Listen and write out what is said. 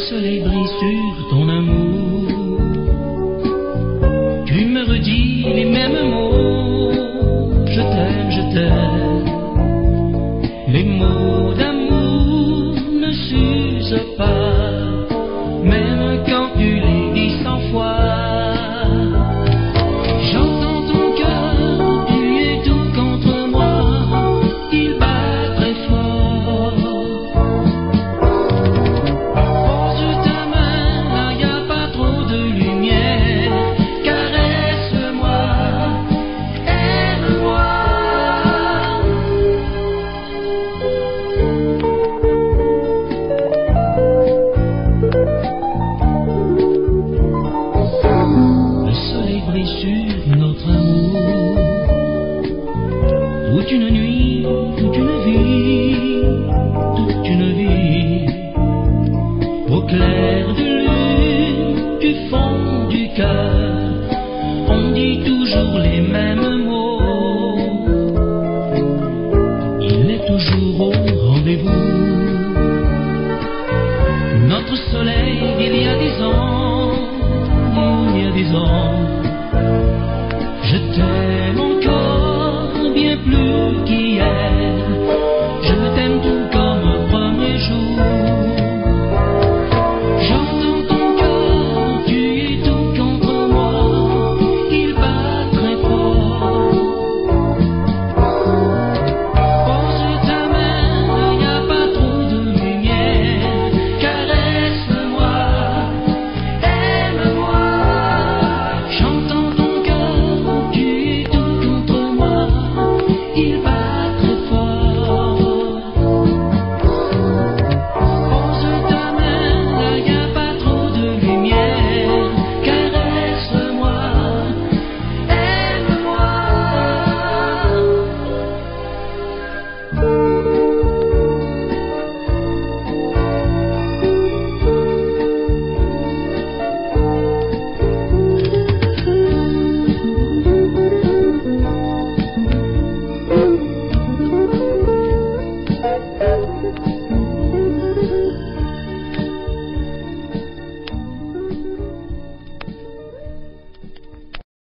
soleil brille sur ton amour. Tu me redis les mêmes mots. Je t'aime, je t'aime. Les mots d'amour ne s'usent pas, même quand tu les dis 100 fois. J'entends ton cœur, tu es tout contre moi, il bat très fort. Pose ta main, là y a pas trop de lumière, caresse-moi, aime-moi. Sur notre amour, toute une nuit, toute une vie, toute une vie, au clair de lune, du fond du cœur, on dit toujours les mêmes mots. Il est toujours au rendez-vous, notre soleil d'il y a 10 ans, il y a 10 ans. Je t'aime encore bien plus qu'hier.